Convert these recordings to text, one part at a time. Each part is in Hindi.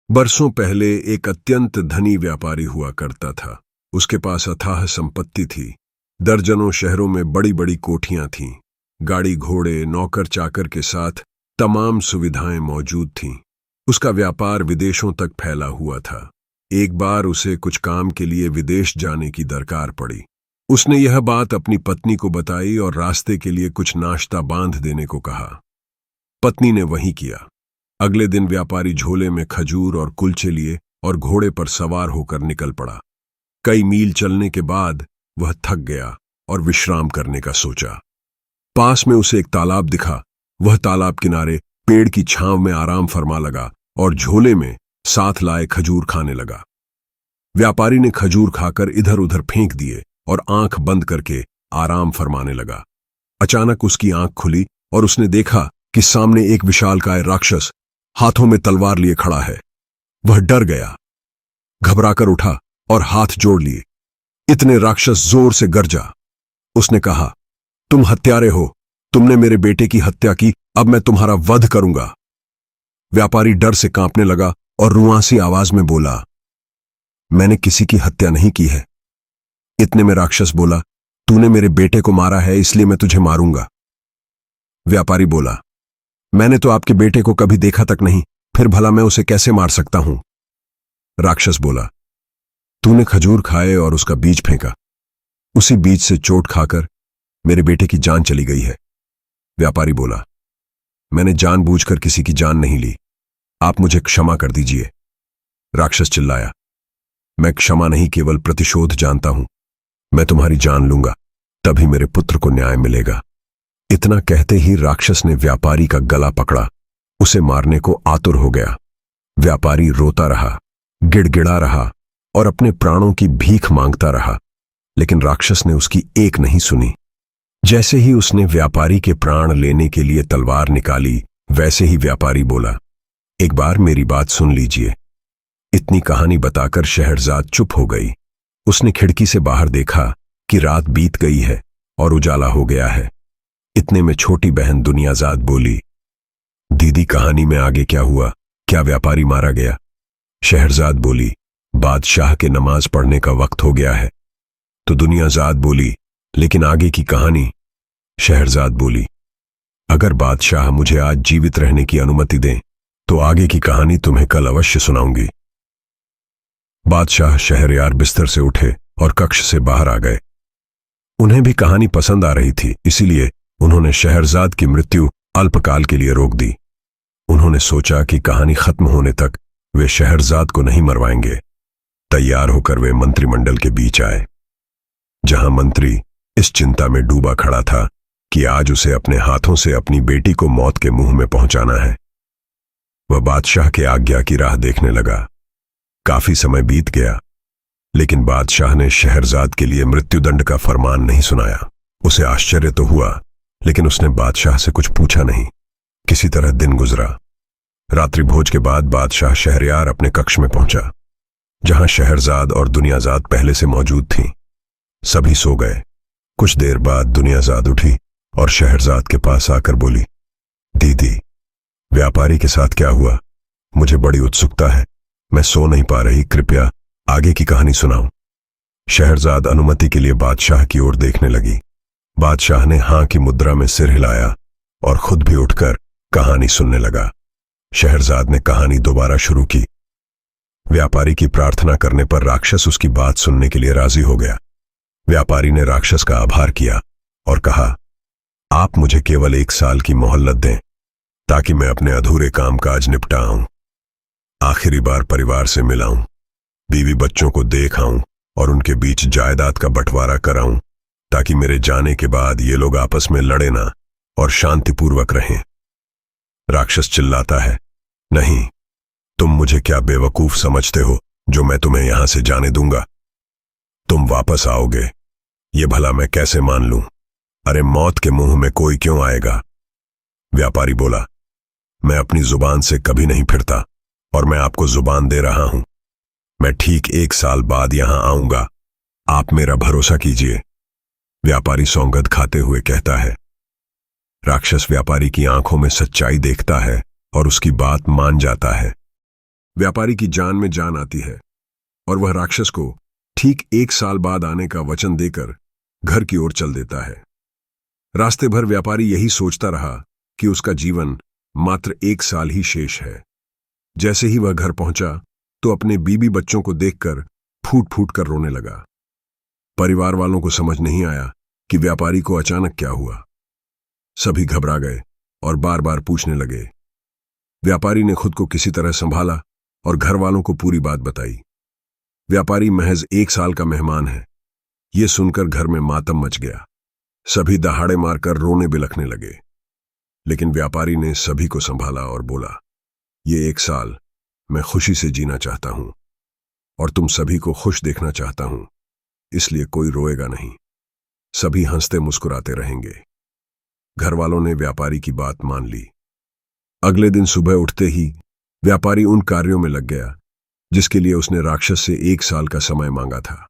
बरसों पहले एक अत्यंत धनी व्यापारी हुआ करता था। उसके पास अथाह संपत्ति थी। दर्जनों शहरों में बड़ी बड़ी कोठियां थीं। गाड़ी घोड़े नौकर चाकर के साथ तमाम सुविधाएं मौजूद थीं। उसका व्यापार विदेशों तक फैला हुआ था। एक बार उसे कुछ काम के लिए विदेश जाने की दरकार पड़ी। उसने यह बात अपनी पत्नी को बताई और रास्ते के लिए कुछ नाश्ता बांध देने को कहा। पत्नी ने वही किया। अगले दिन व्यापारी झोले में खजूर और कुलचे लिए और घोड़े पर सवार होकर निकल पड़ा। कई मील चलने के बाद वह थक गया और विश्राम करने का सोचा। पास में उसे एक तालाब दिखा। वह तालाब किनारे पेड़ की छांव में आराम फरमा लगा और झोले में साथ लाए खजूर खाने लगा। व्यापारी ने खजूर खाकर इधर उधर फेंक दिए और आंख बंद करके आराम फरमाने लगा। अचानक उसकी आंख खुली और उसने देखा कि सामने एक विशालकाय राक्षस हाथों में तलवार लिए खड़ा है। वह डर गया, घबराकर उठा और हाथ जोड़ लिए। इतने राक्षस जोर से गरजा। उसने कहा, तुम हत्यारे हो, तुमने मेरे बेटे की हत्या की, अब मैं तुम्हारा वध करूंगा। व्यापारी डर से कांपने लगा और रुआंसी आवाज में बोला, मैंने किसी की हत्या नहीं की है। इतने में राक्षस बोला, तूने मेरे बेटे को मारा है इसलिए मैं तुझे मारूंगा। व्यापारी बोला, मैंने तो आपके बेटे को कभी देखा तक नहीं, फिर भला मैं उसे कैसे मार सकता हूं। राक्षस बोला, तूने खजूर खाए और उसका बीज फेंका, उसी बीज से चोट खाकर मेरे बेटे की जान चली गई है। व्यापारी बोला, मैंने जानबूझकर किसी की जान नहीं ली, आप मुझे क्षमा कर दीजिए। राक्षस चिल्लाया, मैं क्षमा नहीं केवल प्रतिशोध जानता हूं। मैं तुम्हारी जान लूंगा, तभी मेरे पुत्र को न्याय मिलेगा। इतना कहते ही राक्षस ने व्यापारी का गला पकड़ा, उसे मारने को आतुर हो गया। व्यापारी रोता रहा, गिड़गिड़ा रहा और अपने प्राणों की भीख मांगता रहा, लेकिन राक्षस ने उसकी एक नहीं सुनी। जैसे ही उसने व्यापारी के प्राण लेने के लिए तलवार निकाली, वैसे ही व्यापारी बोला, एक बार मेरी बात सुन लीजिए। इतनी कहानी बताकर शहरजाद चुप हो गई। उसने खिड़की से बाहर देखा कि रात बीत गई है और उजाला हो गया है। इतने में छोटी बहन दुनियाजाद बोली, दीदी कहानी में आगे क्या हुआ? क्या व्यापारी मारा गया? शहरजाद बोली, बादशाह के नमाज पढ़ने का वक्त हो गया है। तो दुनियाजाद बोली, लेकिन आगे की कहानी? शहरजाद बोली, अगर बादशाह मुझे आज जीवित रहने की अनुमति दें तो आगे की कहानी तुम्हें कल अवश्य सुनाऊंगी। बादशाह शहरयार बिस्तर से उठे और कक्ष से बाहर आ गए। उन्हें भी कहानी पसंद आ रही थी, इसीलिए उन्होंने शहरजाद की मृत्यु अल्पकाल के लिए रोक दी। उन्होंने सोचा कि कहानी खत्म होने तक वे शहरजाद को नहीं मरवाएंगे। तैयार होकर वे मंत्रिमंडल के बीच आए, जहां मंत्री इस चिंता में डूबा खड़ा था कि आज उसे अपने हाथों से अपनी बेटी को मौत के मुंह में पहुंचाना है। वह बादशाह के आज्ञा की राह देखने लगा। काफी समय बीत गया, लेकिन बादशाह ने शहरजाद के लिए मृत्युदंड का फरमान नहीं सुनाया। उसे आश्चर्य तो हुआ, लेकिन उसने बादशाह से कुछ पूछा नहीं। किसी तरह दिन गुजरा। रात्रि भोज के बाद बादशाह शहरयार अपने कक्ष में पहुंचा, जहां शहरजाद और दुनियाजाद पहले से मौजूद थीं। सभी सो गए। कुछ देर बाद दुनियाजाद उठी और शहरजाद के पास आकर बोली, दीदी, व्यापारी के साथ क्या हुआ? मुझे बड़ी उत्सुकता है, मैं सो नहीं पा रही, कृपया आगे की कहानी सुनाओ। शहरजाद अनुमति के लिए बादशाह की ओर देखने लगी। बादशाह ने हां की मुद्रा में सिर हिलाया और खुद भी उठकर कहानी सुनने लगा। शहरजाद ने कहानी दोबारा शुरू की। व्यापारी की प्रार्थना करने पर राक्षस उसकी बात सुनने के लिए राजी हो गया। व्यापारी ने राक्षस का आभार किया और कहा, आप मुझे केवल 1 साल की मोहलत दें, ताकि मैं अपने अधूरे कामकाज निपटा आऊं, आखिरी बार परिवार से मिलाऊं, बीवी बच्चों को देख आऊं और उनके बीच जायदाद का बंटवारा कराऊं, ताकि मेरे जाने के बाद ये लोग आपस में लड़े ना और शांतिपूर्वक रहें। राक्षस चिल्लाता है, नहीं, तुम मुझे क्या बेवकूफ समझते हो जो मैं तुम्हें यहां से जाने दूंगा? तुम वापस आओगे, ये भला मैं कैसे मान लूं? अरे मौत के मुंह में कोई क्यों आएगा? व्यापारी बोला, मैं अपनी जुबान से कभी नहीं फिरता और मैं आपको जुबान दे रहा हूं। मैं ठीक 1 साल बाद यहां आऊंगा, आप मेरा भरोसा कीजिए। व्यापारी सौगंध खाते हुए कहता है। राक्षस व्यापारी की आंखों में सच्चाई देखता है और उसकी बात मान जाता है। व्यापारी की जान में जान आती है और वह राक्षस को ठीक 1 साल बाद आने का वचन देकर घर की ओर चल देता है। रास्ते भर व्यापारी यही सोचता रहा कि उसका जीवन मात्र 1 साल ही शेष है। जैसे ही वह घर पहुंचा तो अपने बीबी बच्चों को देखकर फूट फूट कर रोने लगा। परिवार वालों को समझ नहीं आया कि व्यापारी को अचानक क्या हुआ। सभी घबरा गए और बार बार पूछने लगे। व्यापारी ने खुद को किसी तरह संभाला और घर वालों को पूरी बात बताई। व्यापारी महज 1 साल का मेहमान है, ये सुनकर घर में मातम मच गया। सभी दहाड़े मारकर रोने बिलखने लगे। लेकिन व्यापारी ने सभी को संभाला और बोला, ये 1 साल मैं खुशी से जीना चाहता हूं और तुम सभी को खुश देखना चाहता हूं, इसलिए कोई रोएगा नहीं, सभी हंसते मुस्कुराते रहेंगे। घर वालों ने व्यापारी की बात मान ली। अगले दिन सुबह उठते ही व्यापारी उन कार्यों में लग गया जिसके लिए उसने राक्षस से 1 साल का समय मांगा था।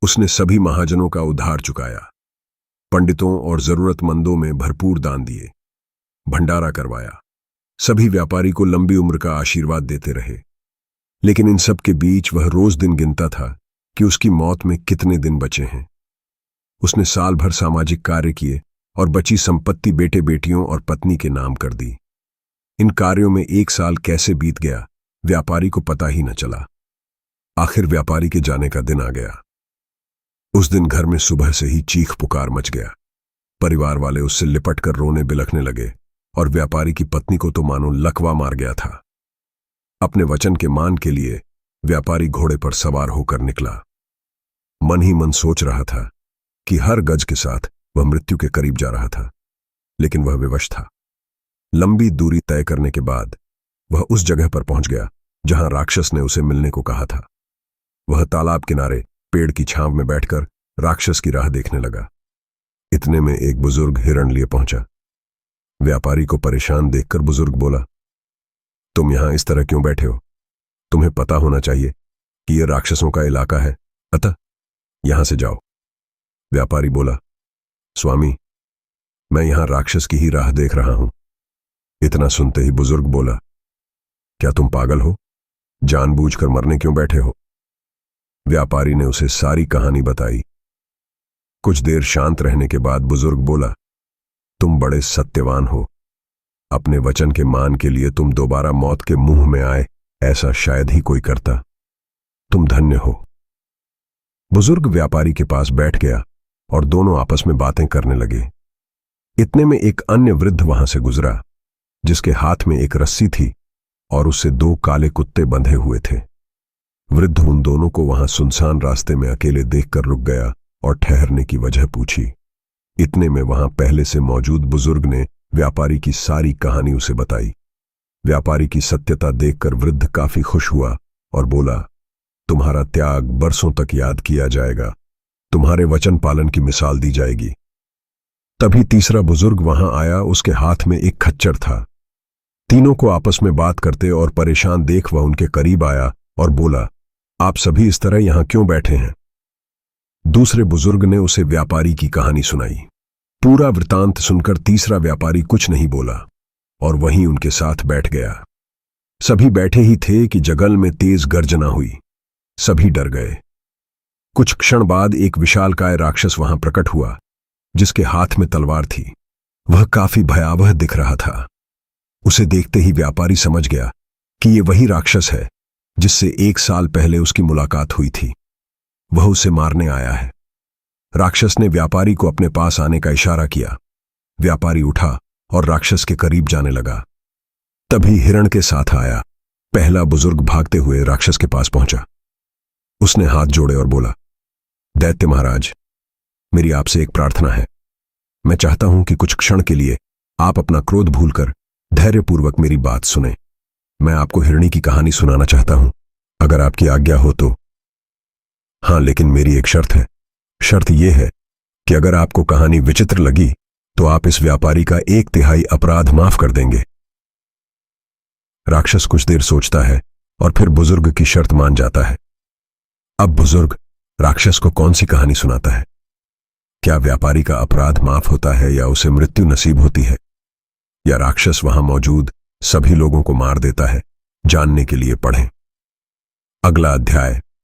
उसने सभी महाजनों का उधार चुकाया, पंडितों और जरूरतमंदों में भरपूर दान दिए, भंडारा करवाया। सभी व्यापारी को लंबी उम्र का आशीर्वाद देते रहे। लेकिन इन सब के बीच वह रोज दिन गिनता था कि उसकी मौत में कितने दिन बचे हैं। उसने साल भर सामाजिक कार्य किए और बची संपत्ति बेटे बेटियों और पत्नी के नाम कर दी। इन कार्यों में 1 साल कैसे बीत गया व्यापारी को पता ही न चला। आखिर व्यापारी के जाने का दिन आ गया। उस दिन घर में सुबह से ही चीख पुकार मच गया। परिवार वाले उससे लिपट कर रोने बिलखने लगे और व्यापारी की पत्नी को तो मानो लकवा मार गया था। अपने वचन के मान के लिए व्यापारी घोड़े पर सवार होकर निकला। मन ही मन सोच रहा था कि हर गज के साथ वह मृत्यु के करीब जा रहा था, लेकिन वह विवश था। लंबी दूरी तय करने के बाद वह उस जगह पर पहुंच गया जहां राक्षस ने उसे मिलने को कहा था। वह तालाब किनारे पेड़ की छांव में बैठकर राक्षस की राह देखने लगा। इतने में एक बुजुर्ग हिरण लिए पहुंचा। व्यापारी को परेशान देखकर बुजुर्ग बोला, तुम यहां इस तरह क्यों बैठे हो? तुम्हें पता होना चाहिए कि यह राक्षसों का इलाका है, अतः यहां से जाओ। व्यापारी बोला, स्वामी, मैं यहां राक्षस की ही राह देख रहा हूं। इतना सुनते ही बुजुर्ग बोला, क्या तुम पागल हो? जानबूझकर मरने क्यों बैठे हो? व्यापारी ने उसे सारी कहानी बताई। कुछ देर शांत रहने के बाद बुजुर्ग बोला, तुम बड़े सत्यवान हो। अपने वचन के मान के लिए तुम दोबारा मौत के मुंह में आए, ऐसा शायद ही कोई करता। तुम धन्य हो। बुजुर्ग व्यापारी के पास बैठ गया और दोनों आपस में बातें करने लगे। इतने में एक अन्य वृद्ध वहां से गुजरा जिसके हाथ में एक रस्सी थी और उससे 2 काले कुत्ते बंधे हुए थे। वृद्ध उन दोनों को वहां सुनसान रास्ते में अकेले देखकर रुक गया और ठहरने की वजह पूछी। इतने में वहां पहले से मौजूद बुजुर्ग ने व्यापारी की सारी कहानी उसे बताई। व्यापारी की सत्यता देखकर वृद्ध काफी खुश हुआ और बोला, तुम्हारा त्याग बरसों तक याद किया जाएगा, तुम्हारे वचन पालन की मिसाल दी जाएगी। तभी तीसरा बुजुर्ग वहां आया। उसके हाथ में एक खच्चर था। तीनों को आपस में बात करते और परेशान देख वह उनके करीब आया और बोला, आप सभी इस तरह यहां क्यों बैठे हैं? दूसरे बुजुर्ग ने उसे व्यापारी की कहानी सुनाई। पूरा वृतांत सुनकर तीसरा व्यापारी कुछ नहीं बोला और वहीं उनके साथ बैठ गया। सभी बैठे ही थे कि जंगल में तेज गर्जना हुई। सभी डर गए। कुछ क्षण बाद एक विशालकाय राक्षस वहां प्रकट हुआ जिसके हाथ में तलवार थी। वह काफी भयावह दिख रहा था। उसे देखते ही व्यापारी समझ गया कि ये वही राक्षस है जिससे 1 साल पहले उसकी मुलाकात हुई थी। वह उसे मारने आया है। राक्षस ने व्यापारी को अपने पास आने का इशारा किया। व्यापारी उठा और राक्षस के करीब जाने लगा। तभी हिरण के साथ आया। पहला बुजुर्ग भागते हुए राक्षस के पास पहुंचा। उसने हाथ जोड़े और बोला, दैत्य महाराज, मेरी आपसे एक प्रार्थना है। मैं चाहता हूं कि कुछ क्षण के लिए आप अपना क्रोध भूलकर धैर्यपूर्वक मेरी बात सुने। मैं आपको हिरणी की कहानी सुनाना चाहता हूं, अगर आपकी आज्ञा हो तो। हां, लेकिन मेरी एक शर्त है। शर्त यह है कि अगर आपको कहानी विचित्र लगी तो आप इस व्यापारी का 1/3 अपराध माफ कर देंगे। राक्षस कुछ देर सोचता है और फिर बुजुर्ग की शर्त मान जाता है। अब बुजुर्ग राक्षस को कौन सी कहानी सुनाता है? क्या व्यापारी का अपराध माफ होता है या उसे मृत्यु नसीब होती है, या राक्षस वहां मौजूद सभी लोगों को मार देता है जानने के लिए पढ़ें। अगला अध्याय